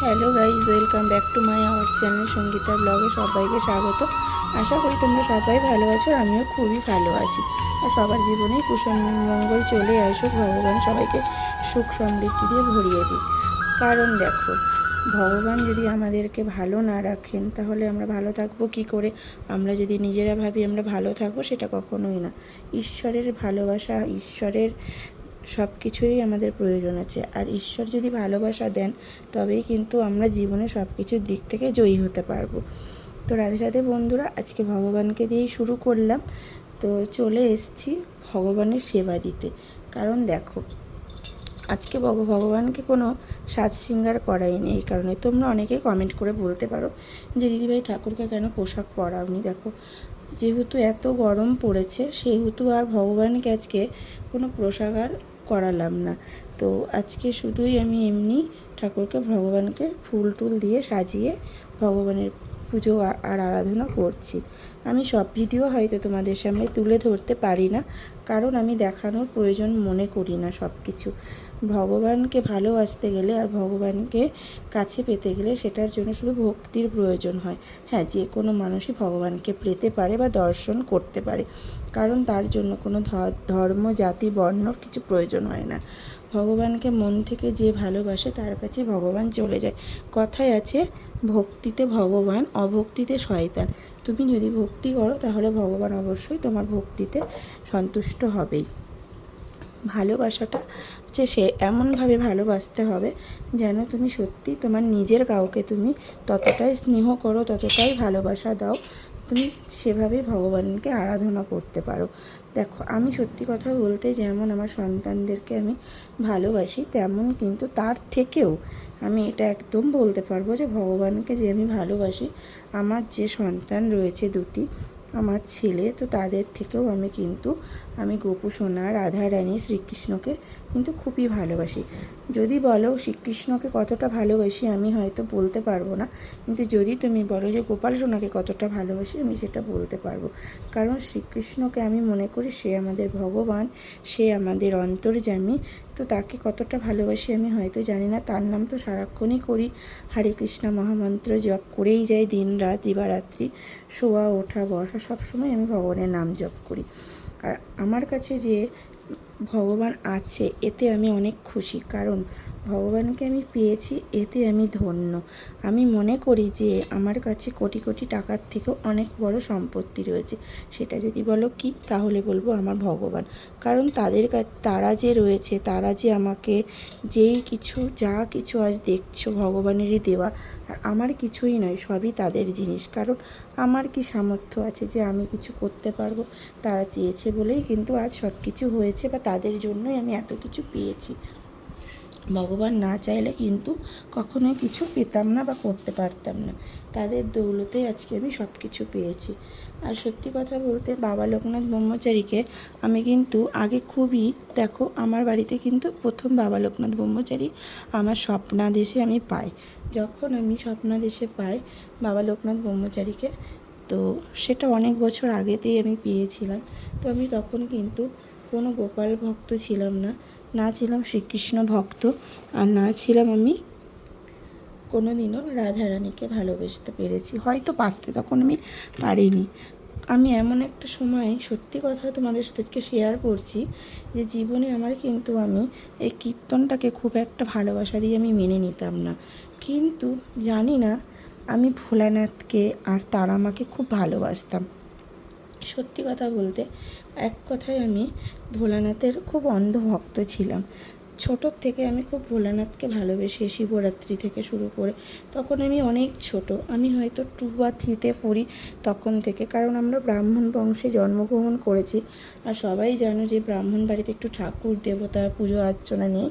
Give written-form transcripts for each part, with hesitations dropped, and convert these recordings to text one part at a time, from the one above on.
Hello guys, welcome back to my our channel Sangeeta ব্লগে সবাইকে স্বাগত। আশা করি তোমরা সবাই ভালো আছো, আমিও খুবই ভালো আছি। আর সবার জীবনেই কুশল মঙ্গল চলে আসুক, ভগবান সবাইকে সুখ সমৃদ্ধি দিয়ে ভরিয়ে দিই। কারণ দেখো, ভগবান যদি আমাদেরকে ভালো না রাখেন তাহলে আমরা ভালো থাকবো কী করে? আমরা যদি নিজেরা ভাবি আমরা ভালো থাকবো, সেটা কখনোই না। ঈশ্বরের ভালোবাসা, ঈশ্বরের সব কিছুরই আমাদের প্রয়োজন আছে। আর ঈশ্বর যদি ভালোবাসা দেন তবেই কিন্তু আমরা জীবনে সব কিছুর দিক থেকে জয়ী হতে পারবো। তো রাধে রাধে বন্ধুরা, আজকে ভগবানকে দিয়েই শুরু করলাম। তো চলে এসছি ভগবানের সেবা দিতে। কারণ দেখো, আজকে ভগবানকে কোনো সাজ শৃঙ্গার করাইনি। এই কারণে তোমরা অনেকে কমেন্ট করে বলতে পারো যে দিদিভাই ঠাকুরকে কেন পোশাক পরাওনি। দেখো, যেহেতু এত গরম পড়েছে সেহেতু আর ভগবানকে আজকে কোনো পোশাক আর করালাম না। তো আজকে শুধুই আমি এমনি ঠাকুরকে ভগবানকে ফুল টুল দিয়ে সাজিয়ে ভগবানের পুজো আর আরাধনা করছি। আমি সব ভিডিও হয়তো তোমাদের সামনে তুলে ধরতে পারি না, কারণ আমি দেখানোর প্রয়োজন মনে করি না। সব কিছু ভগবানকে ভালোবাসতে গেলে আর ভগবানকে কাছে পেতে গেলে সেটার জন্য শুধু ভক্তির প্রয়োজন হয়। হ্যাঁ, যে কোনো মানুষই ভগবানকে পেতে পারে বা দর্শন করতে পারে, কারণ তার জন্য কোনো ধর্ম, জাতি, বর্ণর কিছু প্রয়োজন হয় না। ভগবানকে মন থেকে যে ভালোবাসে তার কাছে ভগবান চলে যায়। কথায় আছে, ভক্তিতে ভগবান, অভক্তিতে শয়তান। তুমি যদি ভক্তি করো তাহলে ভগবান অবশ্যই তোমার ভক্তিতে সন্তুষ্ট হবেই। ভালোবাসাটা হচ্ছে সে এমনভাবে ভালোবাসতে হবে যেন তুমি সত্যি তোমার নিজের কাউকে তুমি ততটাই স্নেহ করো, ততটাই ভালোবাসা দাও, তুমি সেভাবে ভগবানকে আরাধনা করতে পারো। দেখো, আমি সত্যি কথা বলতে যেমন আমার সন্তানদেরকে আমি ভালোবাসি, তেমন কিন্তু তার থেকেও আমি এটা একদম বলতে পারবো যে ভগবানকে যে আমি ভালোবাসি। আমার যে সন্তান রয়েছে দুটি, আমার ছেলে, তো তাদের থেকেও আমি গোপু সোনা, রাধারানী, শ্রীকৃষ্ণকে কিন্তু খুবই ভালোবাসি। যদি বলো শ্রীকৃষ্ণকে কতটা ভালোবাসি, আমি হয়তো বলতে পারবো না, কিন্তু যদি তুমি বলো যে গোপাল সোনাকে কতটা ভালোবাসি, আমি সেটা বলতে পারবো। কারণ শ্রীকৃষ্ণকে আমি মনে করি সে আমাদের ভগবান, সে আমাদের অন্তর্যামী। তো তাকে কতটা ভালোবাসি আমি হয়তো জানি না। তার নাম তো সারাক্ষণই করি, হরে কৃষ্ণ মহামন্ত্র জপ করেই যাই, দিন রাত দিবারাত্রি, শোয়া ওঠা বসা সবসময় আমি ভগবানের নাম জপ করি। আর আমার কাছে যে ভগবান আছে এতে আমি অনেক খুশি, কারণ ভগবানকে আমি পেয়েছি, এতে আমি ধন্য। আমি মনে করি যে আমার কাছে কোটি কোটি টাকার থেকেও অনেক বড় সম্পত্তি রয়েছে। সেটা যদি বলো কি, তাহলে বলবো আমার ভগবান। কারণ তাদের কাছে তারা যে রয়েছে, তারা যে আমাকে যা কিছু আজ দেখছো ভগবানেরই দেওয়া। আর আমার কিছুই নয়, সবই তাদের জিনিস। কারণ আমার কি সামর্থ্য আছে যে আমি কিছু করতে পারবো? তারা চেয়েছে বলেই কিন্তু আজ সব কিছু হয়েছে, বা তাদের জন্যই আমি এত কিছু পেয়েছি। ভগবান না চাইলে কিন্তু কখনোই কিছু পেতাম না বা করতে পারতাম না। তাদের দৌলতেই আজকে আমি সব কিছু পেয়েছি। আর সত্যি কথা বলতে, বাবা লোকনাথ ব্রহ্মচারীকে আমি কিন্তু আগে খুবই, দেখো আমার বাড়িতে কিন্তু প্রথম বাবা লোকনাথ ব্রহ্মচারী আমার স্বপ্নাদেশে আমি পাই। যখন আমি স্বপ্নাদেশে পাই বাবা লোকনাথ ব্রহ্মচারীকে, তো সেটা অনেক বছর আগেতেই আমি পেয়েছিলাম। তো আমি তখন কিন্তু কোনো গোপাল ভক্ত ছিলাম না, না ছিলাম শ্রীকৃষ্ণ ভক্ত, আর না ছিলাম আমি কোনো দিনও রাধারানীকে ভালোবাসতে পেরেছি। হয়তো বাঁচতে তখন আমি পারিনি। আমি এমন একটা সময় সত্যি কথা তোমাদের সাথে শেয়ার করছি যে জীবনে আমার কিন্তু আমি এই কীর্তনটাকে খুব একটা ভালোবাসা দিয়ে আমি মেনে নিতাম না, কিন্তু জানি না, আমি ভোলানাথকে আর তারামাকে খুব ভালোবাসতাম। সত্যি কথা বলতে, এক কথায় আমি ভোলানাথের খুব অন্ধ ভক্ত ছিলাম। ছোটোর থেকে আমি খুব ভোলানাথকে ভালোবেসে, শিবরাত্রি থেকে শুরু করে, তখন আমি অনেক ছোট, আমি হয়তো 2 বা 3-তে পড়ি তখন থেকে। কারণ আমরা ব্রাহ্মণ বংশে জন্মগ্রহণ করেছি, আর সবাই জানো যে ব্রাহ্মণ বাড়িতে একটু ঠাকুর দেবতা পুজো অর্চনা নিয়ে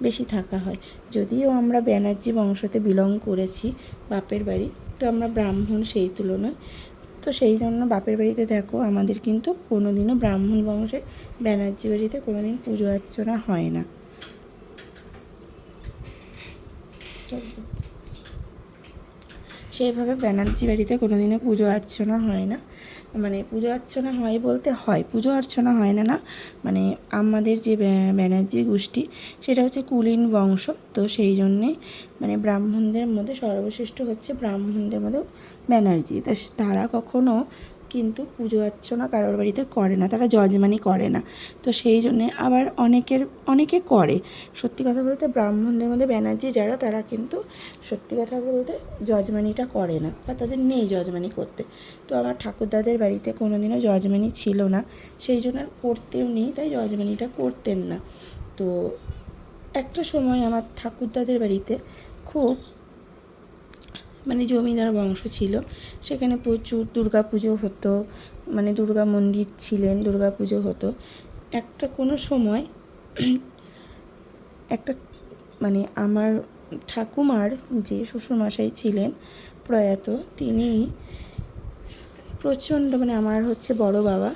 বেশি থাকা হয়। যদিও আমরা ব্যানার্জি বংশতে বিলং করেছি, বাপের বাড়ি, তো আমরা ব্রাহ্মণ সেই তুলনায়। তো সেই জন্য বাপের বাড়িতে দেখো আমাদের কিন্তু কোনো দিনও ব্রাহ্মণ বংশে ব্যানার্জি বাড়িতে কোনো দিন পুজো অর্চনা হয় না। সেইভাবে ব্যানার্জি বাড়িতে কোনো দিনও পুজো অর্চনা হয় না। মানে পুজো অর্চনা হয় বলতে হয়, পুজো অর্চনা হয় না না, মানে আমাদের যে ব্যানার্জি গোষ্ঠী সেটা হচ্ছে কুলীন বংশ, তো সেই জন্যেই মানে ব্রাহ্মণদের মধ্যে সর্বশ্রেষ্ঠ হচ্ছে ব্রাহ্মণদের মধ্যে ব্যানার্জি। তা তারা কখনো কিন্তু পুজো অর্চনা কারোর বাড়িতে করে না, তারা যজমানি করে না। তো সেই জন্যে আবার অনেকে করে। সত্যি কথা বলতে ব্রাহ্মণদের মধ্যে ব্যানার্জি যারা, তারা কিন্তু সত্যি কথা বলতে যজমানিটা করে না, বা তাদের নেই যজমানি করতে। তো আমার ঠাকুরদাদের বাড়িতে কোনো দিনও যজমানি ছিল না, সেই জন্য আর করতেও নেই, তাই যজমানিটা করতেন না। তো একটা সময় আমার ঠাকুরদাদের বাড়িতে খুব মানে জমিদার বংশ ছিল, সেখানে প্রচুর দুর্গা পুজো হতো, মানে দুর্গা মন্দির ছিলেন, দুর্গা পুজো হতো। একটা কোনো সময় একটা মানে আমার ঠাকুমার যে শ্বশুরমশাই ছিলেন প্রয়াত, তিনি প্রচণ্ড মানে আমার হচ্ছে বড় বাবা,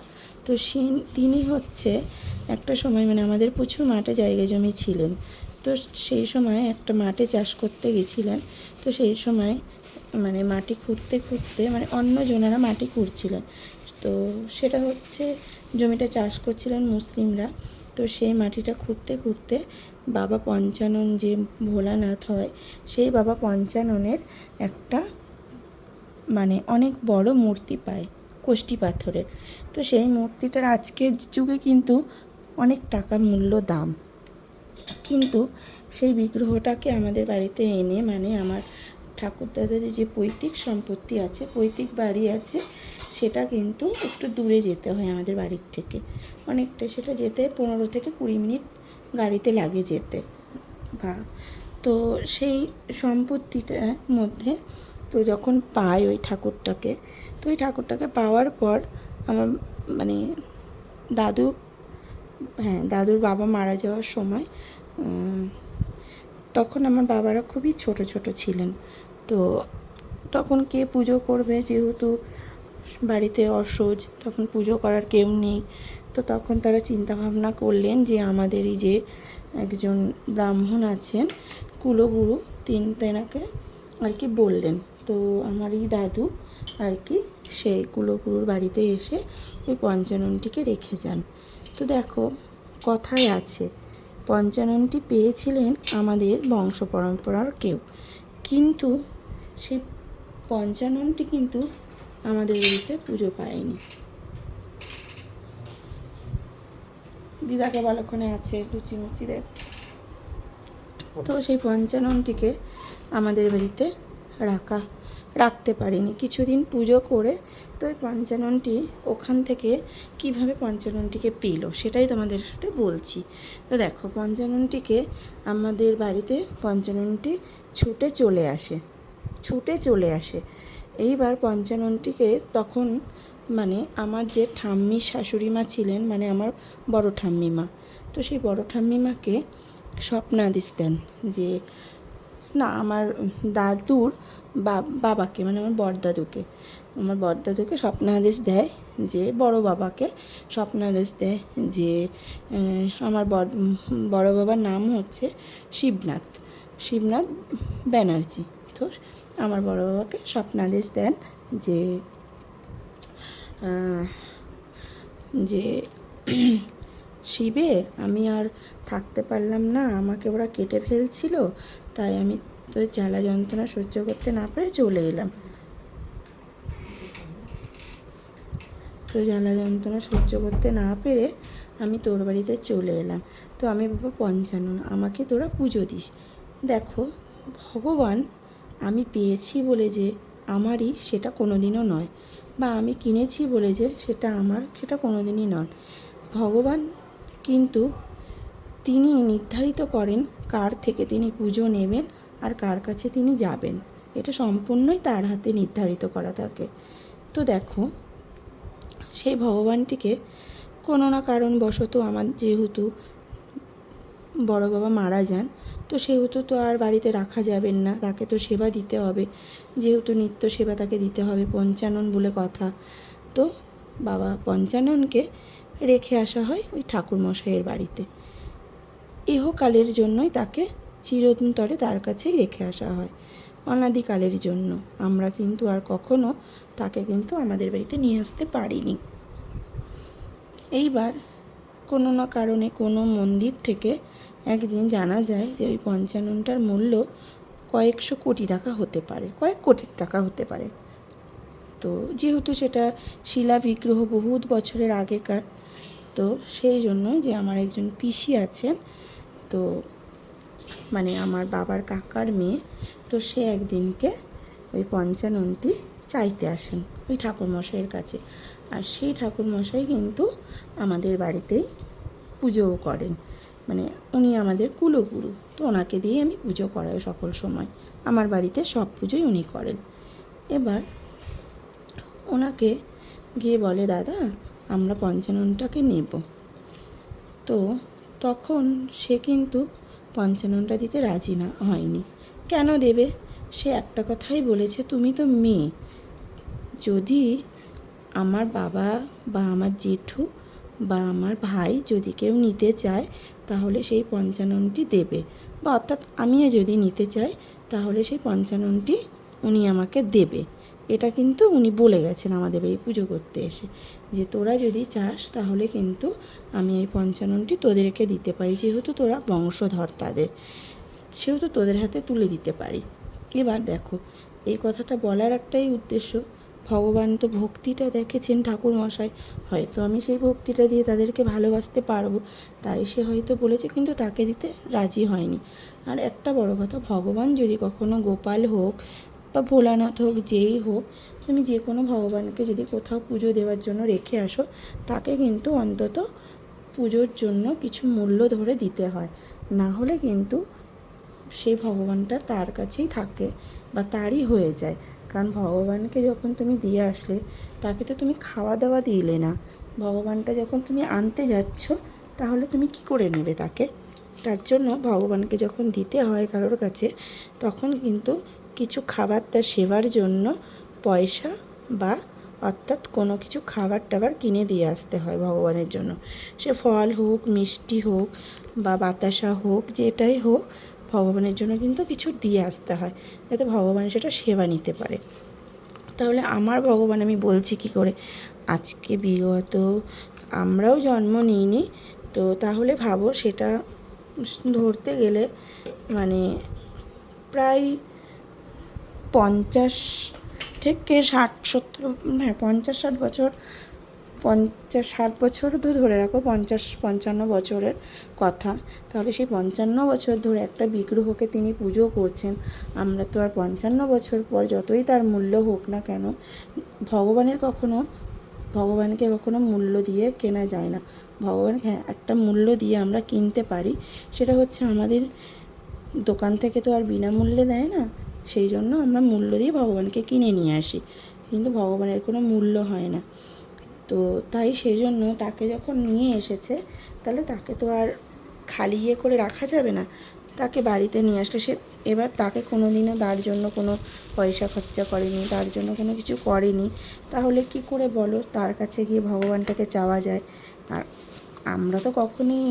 তো তিনি হচ্ছে একটা সময় মানে আমাদের প্রচুর মাঠে জায়গা জমি ছিলেন, তো সেই সময় একটা মাঠে চাষ করতে গেছিলেন। তো সেই সময় মানে মাটি খুঁড়তে খুঁড়তে মানে অন্যজনেরা মাটি খুঁড়ছিলেন, তো সেটা হচ্ছে জমিটা চাষ করছিলেন মুসলিমরা। তো সেই মাটিটা খুঁড়তে খুঁড়তে বাবা পঞ্চানন যে ভোলানাথ হয়, সেই বাবা পঞ্চাননের একটা মানে অনেক বড় মূর্তি পায় কষ্টি পাথরের। তো সেই মূর্তিটার আজকের যুগে কিন্তু অনেক টাকা মূল্য দাম, কিন্তু সেই বিগ্রহটাকে আমাদের বাড়িতে এনে মানে আমার ঠাকুরদাদের যে পৈতৃক সম্পত্তি আছে, পৈতৃক বাড়ি আছে, সেটা কিন্তু একটু দূরে যেতে হয় আমাদের বাড়ির থেকে অনেকটা, সেটা যেতে 15 থেকে 20 মিনিট গাড়িতে লাগে যেতে। তো সেই সম্পত্তিটার মধ্যে তো যখন পাই ওই ঠাকুরটাকে, তো ওই ঠাকুরটাকে পাওয়ার পর আমার মানে দাদুর বাবা মারা যাওয়ার সময় তখন আমার বাবারা খুবই ছোট ছোট ছিলেন। তো তখন কে পুজো করবে, যেহেতু বাড়িতে অসহ্য, তখন পুজো করার কেউ নেই। তো তখন তারা চিন্তা ভাবনা করলেন যে আমাদেরই যে একজন ব্রাহ্মণ আছেন কুলগুরু, তেনাকে আর কি বললেন। তো আমার এই দাদু আর কি সেই কুলগুরুর বাড়িতে এসে ওই পঞ্চাননটিকে রেখে যান। তো দেখো কথায় আছে পঞ্চাননটি পেয়েছিলেন আমাদের বংশ পরম্পরার কেউ, কিন্তু সেই পঞ্চাননটি কিন্তু আমাদের বাড়িতে পুজো পায়নি। দিদাকে বলক্ষণে আছে লুচি মুচি দেয়। তো সেই পঞ্চাননটিকে আমাদের বাড়িতে রাখতে পারিনি, কিছুদিন পুজো করে। তো ওই পঞ্চাননটি ওখান থেকে কিভাবে পঞ্চাননটিকে পেলো সেটাই তোমাদের সাথে বলছি। তো দেখো পঞ্চাননটিকে আমাদের বাড়িতে পঞ্চাননটি ছুটে চলে আসে। এইবার পঞ্চাননটিকে তখন মানে আমার যে ঠাম্মি শাশুড়ি মা ছিলেন, মানে আমার বড় ঠাম্মিমা, তো সেই বড় ঠাম্মিমাকে স্বপ্নাদেশ দেন যে না, আমার দাদুর বাবাকে মানে আমার বড়দাদুকে স্বপ্নাদেশ দেয় যে বড় বাবাকে স্বপ্নাদেশ দেয় যে আমার বড় বাবার নাম হচ্ছে শিবনাথ ব্যানার্জি। তো আমার বড় বাবাকে স্বপ্নাদেশ দেন যে যে শিবে আমি আর থাকতে পারলাম না, আমাকে ওরা কেটে ফেলছিল, তাই আমি তো জ্বালা যন্ত্রণা সহ্য করতে না পেরে চলে এলাম। তো জ্বালা যন্ত্রণা সহ্য করতে না পেরে আমি তোর বাড়িতে চলে এলাম। তো আমি বাবা পঞ্চানন, আমাকে তোরা পুজো দিস। দেখো ভগবান আমি পেয়েছি বলে যে আমারই সেটা কোনো দিনও নয়, বা আমি কিনেছি বলে যে সেটা আমার, সেটা কোনো দিনই নয়। ভগবান কিন্তু তিনি নির্ধারিত করেন কার থেকে তিনি পুজো নেবেন আর কার কাছে তিনি যাবেন, এটা সম্পূর্ণই তার হাতে নির্ধারিত করা থাকে। তো দেখো সেই ভগবানটিকে কোনো না কারণবশত আমার যেহেতু বড় বাবা মারা যান, তো সেহেতু তো আর বাড়িতে রাখা যাবেন না, তাকে তো সেবা দিতে হবে, যেহেতু নিত্য সেবা তাকে দিতে হবে, পঞ্চানন বলে কথা। তো বাবা পঞ্চাননকে রেখে আসা হয় ওই ঠাকুরমশাইয়ের বাড়িতে, ইহকালের জন্যই তাকে চিরন্তরে তার কাছেই রেখে আসা হয়। অনাদিকালের জন্য। আমরা কিন্তু আর কখনো তাকে কিন্তু আমাদের বাড়িতে নিয়ে আসতে পারিনি। এইবার কোনো না কারণে কোনো মন্দির থেকে একদিন জানা যায় যে ওই পঞ্চাননটার মূল্য কয়েকশো কোটি টাকা হতে পারে, কয়েক কোটি টাকা হতে পারে। তো যেহেতু সেটা শিলা বিগ্রহ বহুত বছরের আগেকার, তো সেই জন্যই যে আমার একজন পিসি আছেন, তো মানে আমার বাবার কাকার মেয়ে, তো সে একদিনকে ওই পঞ্চাননটি চাইতে আসেন ওই ঠাকুরমশাইয়ের কাছে। আর সেই ঠাকুরমশাই কিন্তু আমাদের বাড়িতেই পুজোও করেন, মানে উনি আমাদের কুলগুরু। তো ওনাকে দিয়ে আমি পুজো করাই সকল সময়, আমার বাড়িতে সব পুজোই উনি করেন। এবার ওনাকে গিয়ে বলে, দাদা আমরা পঞ্চাননটাকে নেব। তো তখন সে কিন্তু পঞ্চাননটা দিতে রাজি হয়নি। কেন দেবে? সে একটা কথাই বলেছে, তুমি তো মেয়ে, যদি আমার বাবা বা আমার জেঠু বা আমার ভাই যদি কেউ নিতে চায় তাহলে সেই পঞ্চাননটি দেবে, বা অর্থাৎ আমিও যদি নিতে চাই তাহলে সেই পঞ্চাননটি উনি আমাকে দেবে। এটা কিন্তু উনি বলে গেছেন আমাদের বাড়ি পুজো করতে এসে, যে তোরা যদি চাস তাহলে কিন্তু আমি এই পঞ্চাননটি তোদেরকে দিতে পারি, যেহেতু তোরা বংশধর তাদের, সেহেতু তোদের হাতে তুলে দিতে পারি। এবার দেখো, এই কথাটা বলার একটাই উদ্দেশ্য, ভগবান তো ভক্তিটা দেখেছেন ঠাকুরমশাই, হয়তো আমি সেই ভক্তিটা দিয়ে তাদেরকে ভালোবাসতে পারবো, তাই সে হয়তো বলেছে, কিন্তু তাকে দিতে রাজি হয়নি। আর একটা বড় কথা, ভগবান যদি কখনো গোপাল হোক বা ভোলানাথ হোক, যেই হোক, তুমি যে কোনো ভগবানকে যদি কোথাও পুজো দেওয়ার জন্য রেখে আসো, তাকে কিন্তু অন্তত পুজোর জন্য কিছু মূল্য ধরে দিতে হয়, না হলে কিন্তু সেই ভগবানটা তার কাছেই থাকে বা তারই হয়ে যায়। কারণ ভগবানকে যখন তুমি দিয়ে আসলে, তাকে তো তুমি খাওয়া দাওয়া দিলে না, ভগবানটা যখন তুমি আনতে যাচ্ছ তাহলে তুমি কি করে নেবে তাকে? তার জন্য ভগবানকে যখন দিতে হয় কারোর কাছে, তখন কিন্তু কিছু খাবার তার সেবার জন্য পয়সা বা অর্থাৎ কোনো কিছু খাবার টাবার কিনে দিয়ে আসতে হয় ভগবানের জন্য। সে ফল হোক, মিষ্টি হোক বা বাতাসা হোক, যেটাই হোক, ভগবানের জন্য কিন্তু কিছু দিয়ে আসতে হয়, যাতে ভগবান সেটা সেবা নিতে পারে। তাহলে আমার ভগবান আমি বলছি কি করে, আজকে বিগত আমরাও জন্ম নিইনি, তো তাহলে ভাবো সেটা ধরতে গেলে মানে প্রায় 50 থেকে 60-70, হ্যাঁ 50-60 বছর, 50-60 বছর তো ধরে রাখো, 50-55 বছরের কথা। তাহলে সেই 55 বছর ধরে একটা বিগ্রহকে তিনি পুজো করছেন। আমরা তো আর 55 বছর পর যতই তার মূল্য হোক না কেন, ভগবানকে কখনো মূল্য দিয়ে কেনা যায় না। ভগবানকে হ্যাঁ একটা মূল্য দিয়ে আমরা কিনতে পারি, সেটা হচ্ছে আমাদের দোকান থেকে তো আর বিনামূল্যে দেয় না, সেই জন্য আমরা মূল্য দিয়ে ভগবানকে কিনে নিয়ে আসি, কিন্তু ভগবানের কোনো মূল্য হয় না। তো তাই সেই জন্য তাকে যখন নিয়ে এসেছে, তাহলে তাকে তো আর খালি করে রাখা যাবে না, তাকে বাড়িতে নিয়ে আসলে সে, এবার তাকে কোনো দিনও তার জন্য কোনো পয়সা খরচা করেনি, তার জন্য কোনো কিছু করেনি, তাহলে কি করে বলো তার কাছে গিয়ে ভগবানটাকে চাওয়া যায়? আর আমরা তো কখনোই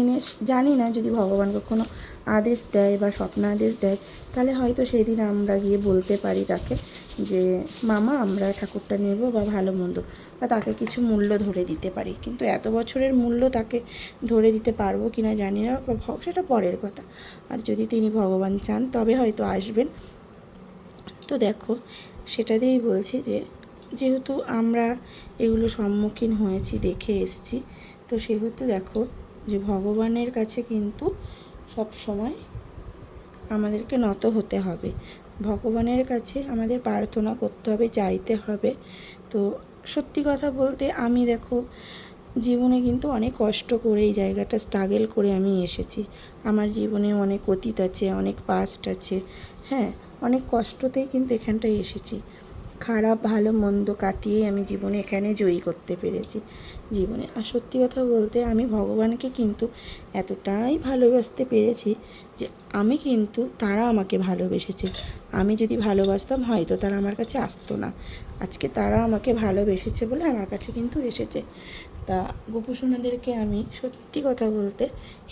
জানি না, যদি ভগবান কখনো আদেশ দেয় বা স্বপ্নাদেশ দেয়, তাহলে হয়তো সেই দিন আমরা গিয়ে বলতে পারি তাকে যে মামা আমরা ঠাকুরটা নেব, বা ভালো মন্দ, বা তাকে কিছু মূল্য ধরে দিতে পারি। কিন্তু এত বছরের মূল্য তাকে ধরে দিতে পারবো কি না জানি না, সেটা পরের কথা। আর যদি তিনি ভগবান চান তবে হয়তো আসবেন। তো দেখো, সেটা দিয়েই বলছি যে যেহেতু আমরা এগুলো সম্মুখীন হয়েছি, দেখে এসেছি, তো সেহেতু দেখো যে ভগবানের কাছে কিন্তু সব সময় আমাদেরকে নত হতে হবে, ভগবানের কাছে আমাদের প্রার্থনা করতে হবে, চাইতে হবে। তো সত্যি কথা বলতে আমি দেখো জীবনে কিন্তু অনেক কষ্ট করে এই জায়গাটা স্ট্রাগল করে আমি এসেছি। আমার জীবনে অনেক অতীত আছে, অনেক পাস্ট আছে, হ্যাঁ অনেক কষ্টতেই কিন্তু এখানটায় এসেছি। খারাপ ভালো মন্দ কাটিয়ে আমি জীবনে এখানে জয়ী করতে পেরেছি জীবনে। আর সত্যি কথা বলতে আমি ভগবানকে কিন্তু এতটাই ভালোবাসতে পেরেছি যে আমি কিন্তু তারা আমাকে ভালোবেসেছে। আমি যদি ভালোবাসতাম হয়তো তারা আমার কাছে আসতো না, আজকে তারা আমাকে ভালোবেসেছে বলে আমার কাছে কিন্তু এসেছে। তা গোপুসোনাদেরকে আমি সত্যি কথা বলতে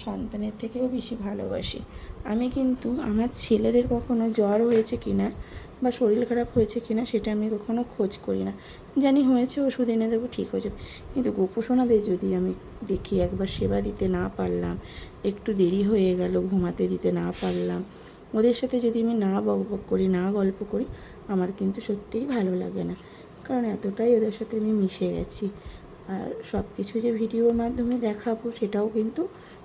সন্তানের থেকেও বেশি ভালোবাসি। আমি কিন্তু আমার ছেলেদের কখনো জ্বর হয়েছে কি না বা শরীর খারাপ হয়েছে কি না সেটা আমি কখনো খোঁজ করি না। জানি হয়েছে, ওষুধ এনে দেবো, ঠিক হয়ে যাবে। কিন্তু গোপুসোনাদের যদি আমি দেখি একবার সেবা দিতে না পারলাম, একটু দেরি হয়ে গেল, ঘুমাতে দিতে না পারলাম, ওদের সাথে যদি আমি না বকবক করি, না গল্প করি, আমার কিন্তু সত্যিই ভালো লাগে না। কারণ এতটাই ওদের সাথে আমি মিশে গেছি। আর সব কিছু যে ভিডিওর মাধ্যমে দেখাবো সেটাও কিন্তু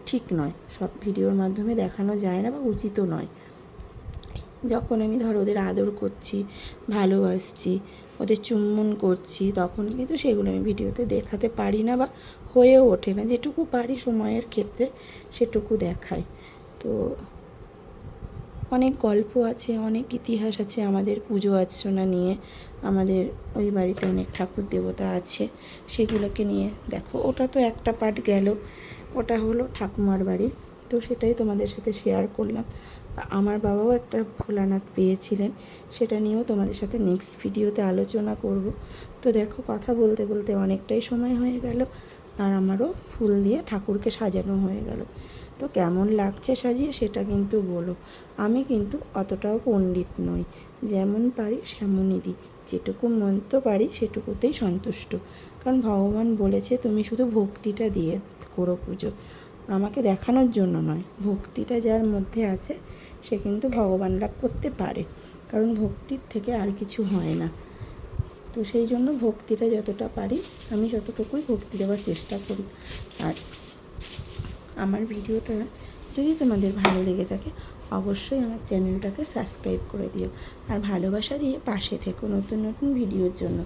ঠিক নয়, সব ভিডিওর মাধ্যমে দেখানো যায় না বা উচিতও নয়। যখন আমি ধরো ওদের আদর করছি, ভালোবাসছি, ওদের চুম্বন করছি, তখন কিন্তু সেগুলো আমি ভিডিওতে দেখাতে পারি না বা হয়েও ওঠে না। যেটুকু পারি সময়ের ক্ষেত্রে সেটুকু দেখাই। তো অনেক গল্প আছে, অনেক ইতিহাস আছে আমাদের পুজো অর্চনা নিয়ে। আমাদের ওই বাড়িতে অনেক ঠাকুর দেবতা আছে, সেগুলোকে নিয়ে দেখো। ওটা তো একটা পার্ট গেল, ওটা হলো ঠাকুমার বাড়ি, তো সেটাই তোমাদের সাথে শেয়ার করলাম। আমার বাবাও একটা ভোলানাথ পেয়েছিলেন, সেটা নিয়েও তোমাদের সাথে নেক্সট ভিডিওতে আলোচনা করব। তো দেখো, কথা বলতে বলতে অনেকটাই সময় হয়ে গেল, আর আমারও ফুল দিয়ে ঠাকুরকে সাজানো হয়ে গেল। তো কেমন লাগছে সাজিয়ে সেটা কিন্তু বলো। আমি কিন্তু অতটাও পণ্ডিত নই, যেমন পারি সেমনই দিই, যেটুকু মন্ত্র পারি সেটুকুতেই সন্তুষ্ট। কারণ ভগবান বলেছে তুমি শুধু ভক্তিটা দিয়ে করো পুজো, আমাকে দেখানোর জন্য নয়। ভক্তিটা যার মধ্যে আছে সে কিন্তু ভগবান লাভ করতে পারে, কারণ ভক্তির থেকে আর কিছু হয় না। তো সেই জন্য ভক্তিটা যতটা পারি আমি যতটুকুই ভক্তি দেওয়ার চেষ্টা করি। আর আমার ভিডিওটা যদি তোমাদের ভালো লেগে থাকে অবশ্যই আমার চ্যানেলটাকে সাবস্ক্রাইব করে দিও, আর ভালোবাসা দিয়ে পাশে থেকো নতুন নতুন ভিডিওর জন্য।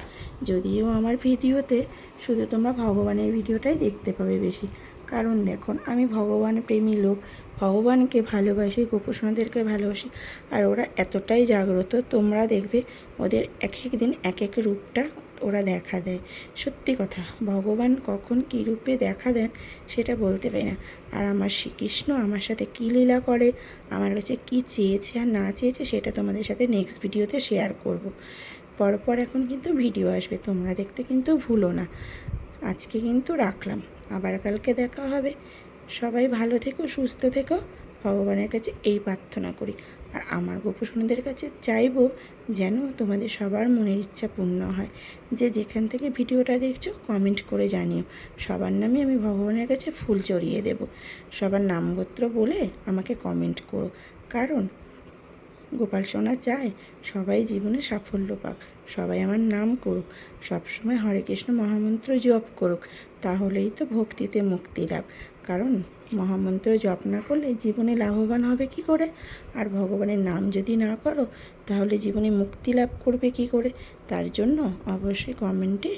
যদিও আমার ভিডিওতে শুধু তোমরা ভগবানের ভিডিওটাই দেখতে পাবে বেশি, কারণ দেখো আমি ভগবান প্রেমী লোক, ভগবানকে ভালোবাসি, গোপুসোনাদেরকে ভালোবাসি। আর ওরা এতটাই জাগ্রত, তোমরা দেখবে ওদের এক এক দিন এক এক রূপটা ওরা দেখা দেয়। সত্যি কথা, ভগবান কখন কী রূপে দেখা দেন সেটা বলতে পারি না। আর আমার শ্রীকৃষ্ণ আমার সাথে কী লীলা করে, আমার কাছে কী চেয়েছে আর না চেয়েছে সেটা তোমাদের সাথে নেক্সট ভিডিওতে শেয়ার করব। পরপর এখন কিন্তু ভিডিও আসবে, তোমরা দেখতে কিন্তু ভুলো না। আজকে কিন্তু রাখলাম, আবার কালকে দেখা হবে। সবাই ভালো থেকো, সুস্থ থেকো, ভগবানের কাছে এই প্রার্থনা করি। আর আমার গোপুসোনাদের কাছে চাইবো যেন তোমাদের সবার মনের ইচ্ছা পূর্ণ হয়। যে যেখান থেকে ভিডিওটা দেখছো কমেন্ট করে জানিও, সবার নামে আমি ভগবানের কাছে ফুল চড়িয়ে দেব। সবার নামগোত্র বলে আমাকে কমেন্ট করো, কারণ গোপাল সোনা চায় সবাই জীবনে সাফল্য পাক, সবাই আমার নাম করুক, সবসময় হরে কৃষ্ণ মহামন্ত্র জপ করুক, তাহলেই তো ভক্তিতে মুক্তি লাভ। কারণ মহামন্ত্র জপ না করলে জীবনে লাভবান হবে কি করে? আর ভগবানের নাম যদি না করো তাহলে জীবনে মুক্তি লাভ করবে কি করে? তার জন্য অবশ্যই কমেন্টে